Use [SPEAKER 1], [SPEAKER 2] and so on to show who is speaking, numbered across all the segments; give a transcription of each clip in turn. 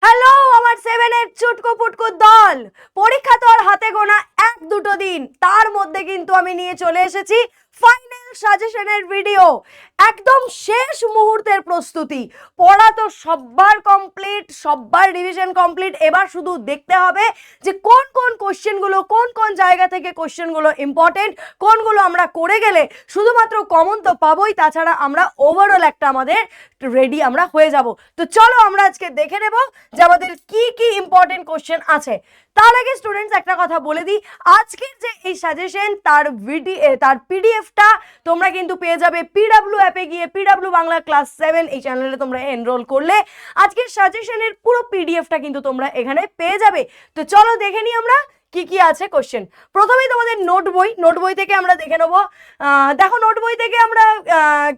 [SPEAKER 1] Hello আমার 7-এর চুটকো পুটকো দল। পরীক্ষা তো আর হাতে গোনা 1-2 দিন, তার মধ্যে কিন্তু আমি নিয়ে চলে এসেছি ফাইনাল সাজেশনের ভিডিও। একদম শেষ মুহূর্তের প্রস্তুতি। পড়া তো সবার কমপ্লিট, সবার রিভিশন কমপ্লিট। এবার শুধু দেখতে হবে যে কোন কোন কোশ্চেনগুলো, কোন কোন জায়গা থেকে কোশ্চেনগুলো ইম্পর্টেন্ট, কোনগুলো আমরা করে গেলে শুধুমাত্র কমন তো পাবোই, তাছাড়া আমরা ওভারঅল একটা আমাদের রেডি আমরা হয়ে যাব। তো চলো আমরা আজকে দেখে নেব যে আমাদের কি কি ইম্পর্টেন্ট কোশ্চেন আছে। তার আগে স্টুডেন্টস একটা কথা বলে দিই, আজকের যে এই সাজেশন তার পিডিএফটা তোমরা কিন্তু পেয়ে যাবে পিডব্লিউ অ্যাপে গিয়ে। পিডব্লিউ বাংলা ক্লাস 7 এই চ্যানেলে তোমরা এনরোল করলে আজকের সাজেশনের পুরো পিডিএফটা কিন্তু তোমরা এখানে পেয়ে যাবে। তো চলো দেখে নিই আমরা কি কি আছে কোশ্চেন। প্রথমেই তোমাদের নোট বই থেকে আমরা দেখে নেবো। দেখো নোট বই থেকে আমরা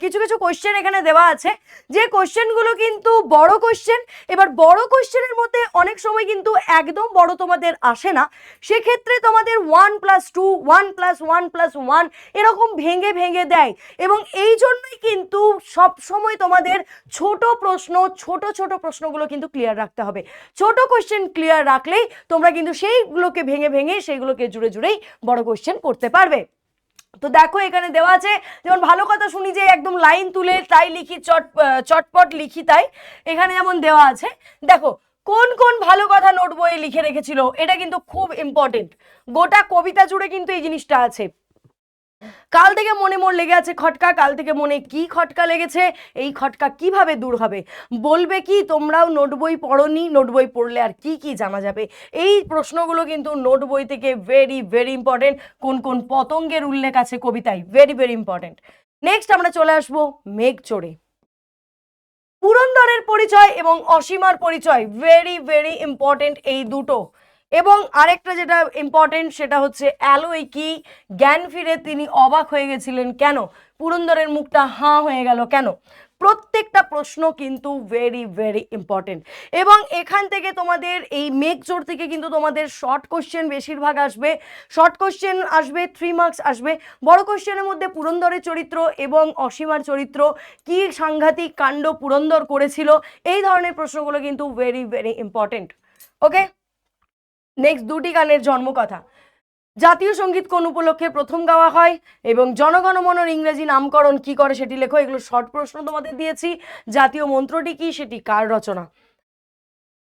[SPEAKER 1] কিছু কিছু কোশ্চেন এখানে দেওয়া আছে, যে কোশ্চেনগুলো কিন্তু বড় কোশ্চেন। এবার বড় কোশ্চেনের মধ্যে অনেক সময় কিন্তু একদম বড় তোমাদের আসে না, সেক্ষেত্রে তোমাদের 1+2, 1+1+1 এরকম ভেঙে ভেঙে দেয়, এবং এই জন্যই কিন্তু সব সময় তোমাদের ছোট প্রশ্নগুলো কিন্তু ক্লিয়ার রাখতে হবে। ছোট কোশ্চেন ক্লিয়ার রাখলেই তোমরা কিন্তু সেইগুলোকে ভেঙে ভেঙে সেইগুলোকে জুড়েই বড় কোশ্চেন করতে পারবে। তো দেখো এখানে দেওয়া আছে, যেমন ভালো কথা শুনি যে একদম লাইন তুলে তাই লিখি, চটপট লিখি তাই। এখানে যেমন দেওয়া আছে, দেখো কোন কোন ভালো কথা নোট বইয়ে লিখে রেখেছিল, এটা কিন্তু খুব ইম্পর্টেন্ট। গোটা কবিতা জুড়ে কিন্তু এই জিনিসটা আছে। কাল থেকে মনে লেগে আছে খটকা, কাল থেকে মনে কি খটকা লেগেছে, এই খটকা কিভাবে দূর হবে? বলবে কি তোমরাও নোট বই পড়োনি? নোট বই পড়লে আর কি কি জানা যাবে? এই প্রশ্নগুলো কিন্তু নোট বই থেকে ভেরি ভেরি ইম্পর্টেন্ট। কোন কোন পতঙ্গের উল্লেখ আছে কবিতায়, ভেরি ভেরি ইম্পর্টেন্ট। নেক্সট আমরা চলে আসবো মেঘ চড়ে। পুরন্দরের পরিচয় এবং অসীমার পরিচয় ভেরি ভেরি ইম্পর্টেন্ট এই দুটো। এবং আরেকটা যেটা ইম্পর্টেন্ট সেটা হচ্ছে অ্যালোয় কি জ্ঞান ফিরে তিনি অবাক হয়ে গেছিলেন কেন? পুরন্দরের মুখটা হাঁ হয়ে গেল কেন? প্রত্যেকটা প্রশ্ন কিন্তু ভেরি ভেরি ইম্পর্টেন্ট। এবং এখান থেকে তোমাদের এই মেঘচোর থেকে কিন্তু তোমাদের শর্ট কোশ্চেন বেশিরভাগ আসবে। শর্ট কোশ্চেন আসবে, 3 মার্কস আসবে। বড় কোশ্চেনের মধ্যে পুরন্দরের চরিত্র এবং অসীমার চরিত্র, কি সাংঘাতিক কাণ্ড পুরন্দর করেছিল, এই ধরনের প্রশ্নগুলো কিন্তু ভেরি ভেরি ইম্পর্টেন্ট। ওকে, নেক্সট দুটি গানের জন্মকথা। জাতীয় সঙ্গীত কোন উপলক্ষে প্রথম গাওয়া হয় এবং জনগণমনর ইংরেজি নামকরণ কি করে সেটি লেখো। এগুলো শর্ট প্রশ্ন তোমাদের দিয়েছি। জাতীয় মন্ত্রটি কি, সেটি কার রচনা?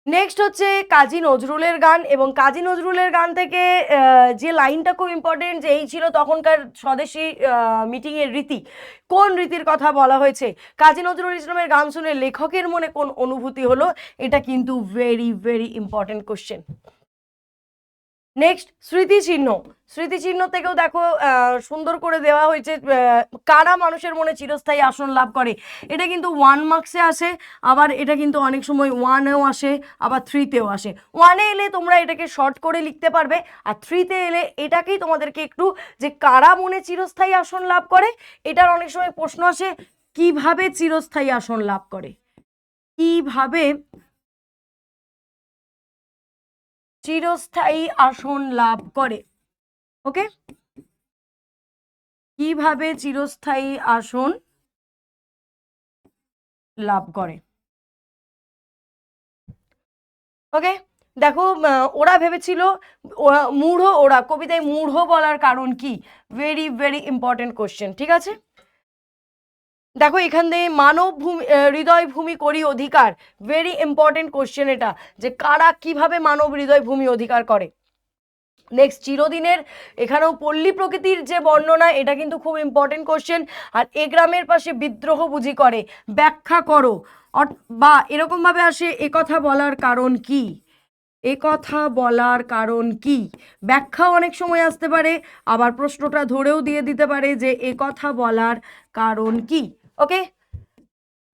[SPEAKER 1] নেক্সট হচ্ছে কাজী নজরুলের গান, এবং কাজী নজরুলের গান থেকে যে লাইনটা খুব ইম্পর্টেন্ট, যে এই ছিল তখনকার স্বদেশী মিটিংয়ের রীতি, কোন রীতির কথা বলা হয়েছে? কাজী নজরুল ইসলামের গান শুনে লেখকের মনে কোন অনুভূতি হলো? এটা কিন্তু very very important question. Next স্মৃতিচিহ্ন। স্মৃতিচিহ্ন থেকেও দেখো সুন্দর করে দেওয়া হয়েছে, কারা মানুষের মনে চিরস্থায়ী আসন লাভ করে। এটা কিন্তু 1 মার্কসে আসে, আবার এটা কিন্তু অনেক সময় 1-এও আসে, আবার 3-তেও আসে। 1-এ এলে তোমরা এটাকে শর্ট করে লিখতে পারবে, আর 3-তে এলে এটাকেই তোমাদেরকে একটু, যে কারা মনে চিরস্থায়ী আসন লাভ করে, এটার অনেক সময় প্রশ্ন আসে কিভাবে চিরস্থায়ী আসন লাভ করে, কিভাবে চিরস্থায়ী আসন লাভ করে। ওকে, কিভাবে চিরস্থায়ী আসন লাভ করে। ওকে, দেখো ওরা ভেবেছিল মূঢ়, ওরা কবিতায় মূঢ় বলার কারণ কি? Very very important question. ঠিক আছে, দেখো এখান থেকে মানব ভূমি হৃদয় ভূমি করি অধিকার, ভেরি ইম্পর্টেন্ট কোশ্চেন এটা, যে কারা কিভাবে মানব হৃদয় ভূমি অধিকার করে। নেক্সট চিরদিনের, এখানেও পল্লী প্রকৃতির যে বর্ণনা, এটা কিন্তু খুব ইম্পর্টেন্ট কোশ্চেন। আর এ গ্রামের পাশে বিদ্রোহ বুঝি করে, ব্যাখ্যা করো। বা এরকমভাবে আসে একথা বলার কারণ কি, একথা বলার কারণ কি। ব্যাখ্যা অনেক সময় আসতে পারে, আবার প্রশ্নটা ধরেও দিয়ে দিতে পারে যে একথা বলার কারণ কি। ওকে,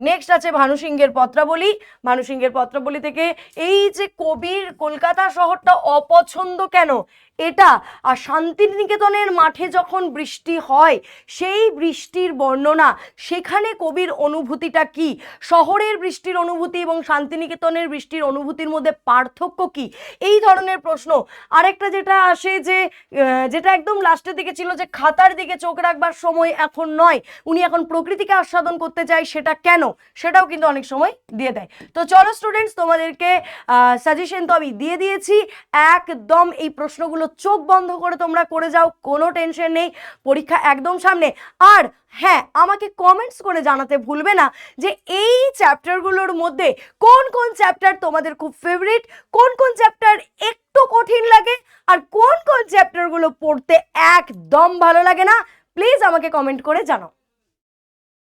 [SPEAKER 1] নেক্সট আছে ভানুসিংহের পত্রাবলী। ভানুসিংহের পত্রাবলী থেকে এই যে কবির কলকাতা শহরটা অপছন্দ কেন, এটা, আর শান্তিনিকেতনের মাঠে যখন বৃষ্টি হয় সেই বৃষ্টির বর্ণনা, সেখানে কবির অনুভূতিটা কি, শহরের বৃষ্টির অনুভূতি এবং শান্তিনিকেতনের বৃষ্টির অনুভূতির মধ্যে পার্থক্য কি, এই ধরনের প্রশ্ন। আরেকটা যেটা আসে, যে যেটা একদম লাস্টের দিকে ছিল, যে খাতার দিকে চোখ রাখবার সময় এখন নয়, উনি এখন প্রকৃতিকে আস্বাদন করতে চায়, সেটা কেন? সেটাও কিন্তু অনেক সময় দিয়ে দেয়। তো চলো স্টুডেন্টস, তোমাদেরকে সাজেশন তো আমি দিয়ে দিয়েছি, একদম এই প্রশ্নগুলো চোখ বন্ধ করে তোমরা করে যাও, কোনো টেনশন নেই, পরীক্ষা একদম সামনে। আর হ্যাঁ, আমাকে কমেন্টস করে জানাতে ভুলবে না যে এই চ্যাপ্টারগুলোর মধ্যে কোন কোন চ্যাপ্টার তোমাদের খুব ফেভারিট, কোন কোন চ্যাপ্টার একটু কঠিন লাগে, আর কোন কোন চ্যাপ্টারগুলো পড়তে একদম ভালো লাগে না। প্লিজ আমাকে কমেন্ট করে জানাও।